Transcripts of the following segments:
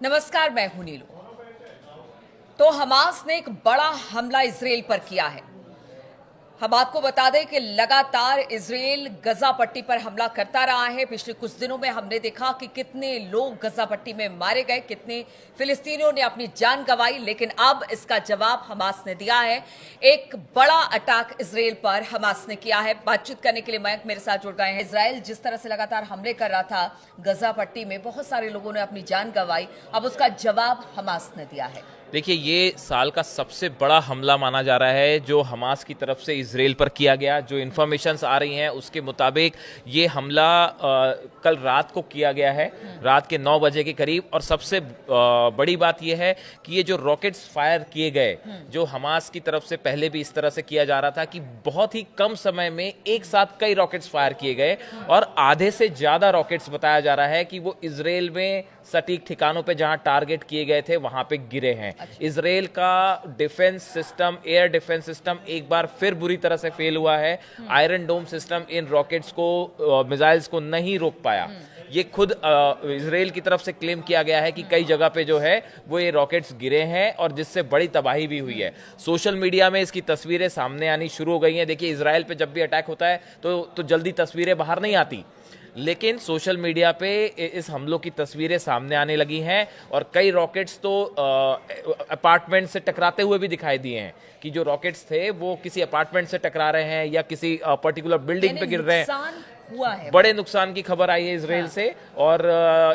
नमस्कार, मैं हूं नीलू। तो हमास ने एक बड़ा हमला इजराइल पर किया है। हम आपको बता दें कि लगातार इजराइल गजा पट्टी पर हमला करता रहा है। पिछले कुछ दिनों में हमने देखा कि कितने लोग गजा पट्टी में मारे गए, कितने फिलिस्तीनियों ने अपनी जान गंवाई, लेकिन अब इसका जवाब हमास ने दिया है। एक बड़ा अटैक इजराइल पर हमास ने किया है। बातचीत करने के लिए मयंक मेरे साथ जुड़ गए हैं। इजराइल जिस तरह से लगातार हमले कर रहा था गजा पट्टी में, बहुत सारे लोगों ने अपनी जान गंवाई, अब उसका जवाब हमास ने दिया है। देखिए, ये साल का सबसे बड़ा हमला माना जा रहा है जो हमास की तरफ से इजराइल पर किया गया। जो इन्फॉर्मेशंस आ रही हैं उसके मुताबिक ये हमला कल रात को किया गया है, रात के 9 बजे के करीब। और सबसे बड़ी बात यह है कि ये जो रॉकेट्स फायर किए गए, जो हमास की तरफ से पहले भी इस तरह से किया जा रहा था कि बहुत ही कम समय में एक साथ कई रॉकेट्स फायर किए गए, और आधे से ज़्यादा रॉकेट्स बताया जा रहा है कि वो इजराइल में सटीक ठिकानों पे जहां टारगेट किए गए थे वहां पे गिरे हैं। इजराइल का defence system, air defence system एक बार फिर बुरी तरह से फेल हुआ है। आयरन डोम सिस्टम इन रॉकेट्स को, मिसाइल्स को नहीं रोक पाया। ये खुद इजराइल की तरफ से क्लेम किया गया है कि कई जगह पे जो है वो ये रॉकेट्स गिरे हैं और जिससे बड़ी तबाही भी हुई है। सोशल मीडिया में इसकी तस्वीरें सामने आनी शुरू हो गई हैं। देखिए, इजराइल पे जब भी अटैक होता है तो जल्दी तस्वीरें बाहर नहीं आती, लेकिन सोशल मीडिया पे इस हमलों की तस्वीरें सामने आने लगी हैं और कई रॉकेट्स तो अपार्टमेंट से टकराते हुए भी दिखाई दिए हैं कि जो रॉकेट्स थे वो किसी अपार्टमेंट से टकरा रहे हैं या किसी पर्टिकुलर बिल्डिंग पे गिर रहे हैं। हुआ है, बड़े नुकसान की खबर आई है इजराइल से, और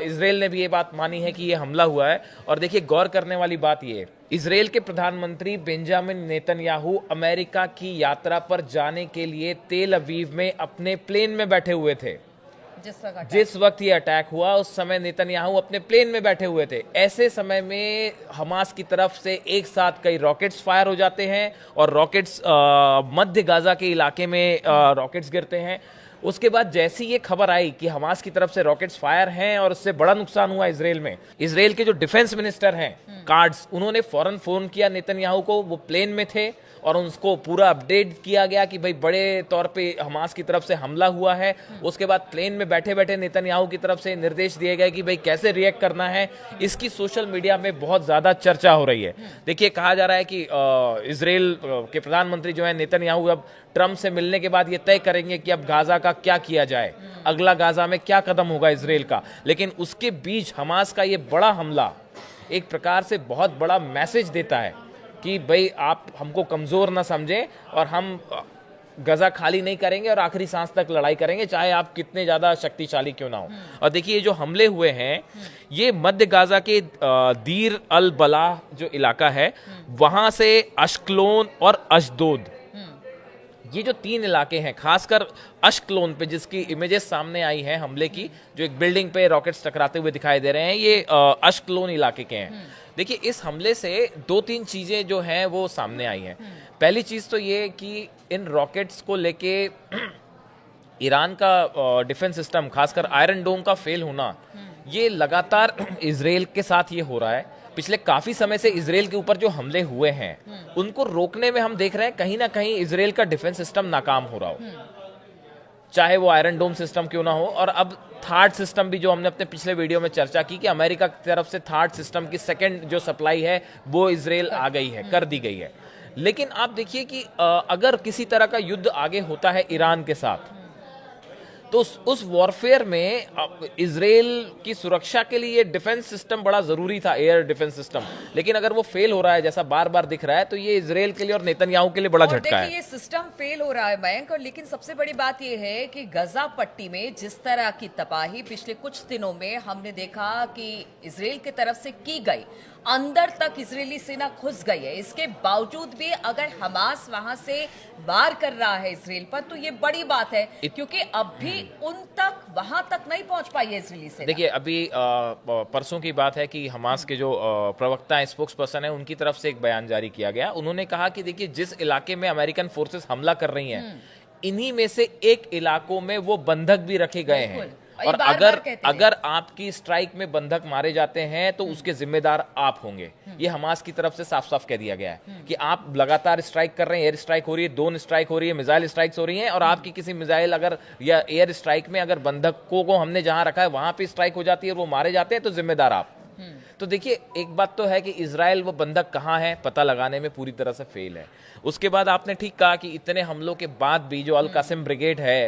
इजराइल ने भी ये बात मानी है कि ये हमला हुआ है। और देखिए, गौर करने वाली बात ये, इजराइल के प्रधानमंत्री बेंजामिन नेतन्याहू अमेरिका की यात्रा पर जाने के लिए तेल अवीव में अपने प्लेन में बैठे हुए थे। जिस वक्त ये अटैक हुआ उस समय नेतन्याहू अपने प्लेन में बैठे हुए थे। ऐसे समय में हमास की तरफ से एक साथ कई रॉकेट्स फायर हो जाते हैं और रॉकेट्स मध्य गाजा के इलाके में रॉकेट्स गिरते हैं। उसके बाद जैसी ये खबर आई कि हमास की तरफ से रॉकेट्स फायर हैं और उससे बड़ा नुकसान हुआ इजराइल में, इजराइल के जो डिफेंस मिनिस्टर हैं कार्ड्स, उन्होंने फौरन फोन किया नेतन्याहू को। वो प्लेन में थे और उनको पूरा अपडेट किया गया कि भाई बड़े तौर पे हमास की तरफ से हमला हुआ है। उसके बाद प्लेन में बैठे बैठे नेतन्याहू की तरफ से निर्देश दिए गए कि भाई कैसे रिएक्ट करना है। इसकी सोशल मीडिया में बहुत ज्यादा चर्चा हो रही है। देखिए, कहा जा रहा है कि इजराइल के प्रधानमंत्री जो है नेतन्याहू अब ट्रंप से मिलने के बाद ये तय करेंगे कि अब गाजा का क्या किया जाए, अगला गाजा में क्या कदम होगा इजराइल का। लेकिन उसके बीच हमास का ये बड़ा हमला एक प्रकार से बहुत बड़ा मैसेज देता है कि भाई आप हमको कमजोर ना समझें और हम गजा खाली नहीं करेंगे और आखिरी सांस तक लड़ाई करेंगे, चाहे आप कितने ज्यादा शक्तिशाली क्यों ना हो। और देखिए, ये जो हमले हुए हैं ये मध्य गाजा के दीर अल बलाह जो इलाका है वहां से अश्कलोन और अशदोद, ये जो 3 इलाके हैं, खासकर अश्कलोन पे जिसकी इमेजेस सामने आई हैं हमले की, जो एक बिल्डिंग पे रॉकेट्स टकराते हुए दिखाई दे रहे हैं, ये अश्कलोन इलाके के हैं। देखिए, इस हमले से 2-3 चीजें जो हैं वो सामने आई हैं। पहली चीज तो ये कि इन रॉकेट्स को लेके ईरान का डिफेंस सिस्टम, खासकर आयरन डोम का फेल होना, ये लगातार इजराइल के साथ ये हो रहा है। पिछले काफी समय से इजराइल के ऊपर जो हमले हुए हैं उनको रोकने में हम देख रहे हैं कहीं ना कहीं इजराइल का डिफेंस सिस्टम नाकाम हो रहा हो, चाहे वो आयरन डोम सिस्टम क्यों ना हो। और अब थार्ड सिस्टम भी, जो हमने अपने पिछले वीडियो में चर्चा की कि अमेरिका की तरफ से थार्ड सिस्टम की सेकंड जो सप्लाई है वो इजराइल आ गई है, कर दी गई है। लेकिन आप देखिए कि अगर किसी तरह का युद्ध आगे होता है ईरान के साथ, तो उस वॉरफेयर में इजराइल की सुरक्षा के लिए डिफेंस सिस्टम बड़ा जरूरी था, एयर डिफेंस सिस्टम। लेकिन अगर वो फेल हो रहा है जैसा बार बार दिख रहा है, तो ये इजराइल के लिए और नेतन्याहू के लिए बड़ा झटका है। ये सिस्टम फेल हो रहा है मयंक, और लेकिन सबसे बड़ी बात ये है कि गजा पट्टी में जिस तरह की तबाही पिछले कुछ दिनों में हमने देखा कि इजराइल की तरफ से की गई, अंदर तक इजरायली सेना घुस गई है। इसके बावजूद भी अगर हमास वहां से वार कर रहा है इजराइल पर, तो ये बड़ी बात है, क्योंकि अब भी उन तक वहां तक नहीं पहुंच पाई है इजरायली सेना। देखिए, अभी परसों की बात है कि हमास के जो प्रवक्ता स्पोक्स पर्सन है उनकी तरफ से एक बयान जारी किया गया। उन्होंने कहा कि देखिए, जिस इलाके में अमेरिकन फोर्सेस हमला कर रही हैं, इन्हीं में से एक इलाकों में वो बंधक भी रखे गए हैं, और अगर आपकी स्ट्राइक में बंधक मारे जाते हैं तो उसके जिम्मेदार आप होंगे। ये हमास की तरफ से साफ साफ कह दिया गया है कि आप लगातार स्ट्राइक कर रहे हैं, एयर स्ट्राइक हो रही है, ड्रोन स्ट्राइक हो रही है, मिसाइल स्ट्राइक्स हो रही हैं, और आपकी किसी मिसाइल अगर या एयर स्ट्राइक में अगर बंधकों को हमने जहां रखा है वहां पे स्ट्राइक हो जाती है और वो मारे जाते हैं तो जिम्मेदार आप। तो देखिए, एक बात तो है कि इजराइल वो बंधक कहाँ है पता लगाने में पूरी तरह से फेल है। उसके बाद आपने ठीक कहा कि इतने हमलों के बाद भी जो अल कासिम ब्रिगेड है,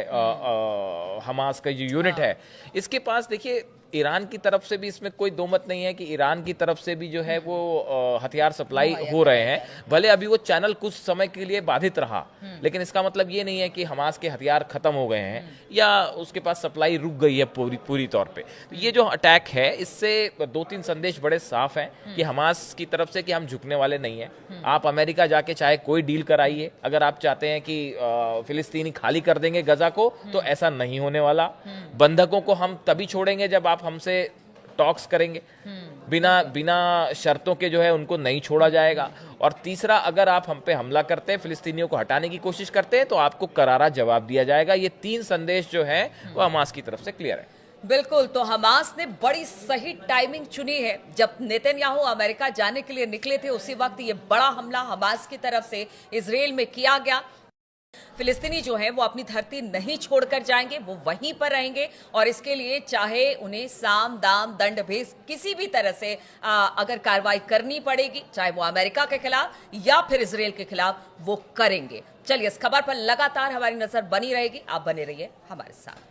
हमास का जो यूनिट है, इसके पास देखिए ईरान की तरफ से भी इसमें कोई दो मत नहीं है कि ईरान की तरफ से भी जो है वो हथियार सप्लाई हो रहे हैं। भले अभी वो चैनल कुछ समय के लिए बाधित रहा, लेकिन इसका मतलब ये नहीं है कि हमास के हथियार खत्म हो गए हैं या उसके पास सप्लाई रुक गई है पूरी तौर पे। तो ये जो अटैक है, इससे दो तीन संदेश बड़े साफ हैं कि हमास की तरफ से कि हम झुकने वाले नहीं हैं। आप अमेरिका जाके चाहे कोई डील कराइए, अगर आप चाहते हैं कि फिलिस्तीनी खाली कर देंगे गजा को, तो ऐसा नहीं होने वाला। बंधकों को हम तभी छोड़ेंगे जब आप हमसे टॉक्स करेंगे। बिना शर्तों के जो है उनको नहीं छोड़ा जाएगा। और तीसरा, अगर आप हम पे हमला करते हैं, फिलिस्तीनियों को हटाने की कोशिश करते हैं, तो आपको करारा जवाब दिया जाएगा। ये तीन संदेश जो है वो हमास की तरफ से क्लियर है। बिल्कुल, तो हमास ने बड़ी सही टाइमिंग चुनी है। जब नेतन्याहू अमेरिका जाने के लिए निकले थे, उसी वक्त ये बड़ा हमला हमास की तरफ से इजराइल में किया गया। फिलिस्तीनी जो है वो अपनी धरती नहीं छोड़कर जाएंगे, वो वहीं पर रहेंगे और इसके लिए चाहे उन्हें साम दाम दंड भेद किसी भी तरह से अगर कार्रवाई करनी पड़ेगी, चाहे वो अमेरिका के खिलाफ या फिर इजराइल के खिलाफ, वो करेंगे। चलिए, इस खबर पर लगातार हमारी नजर बनी रहेगी। आप बने रहिए हमारे साथ।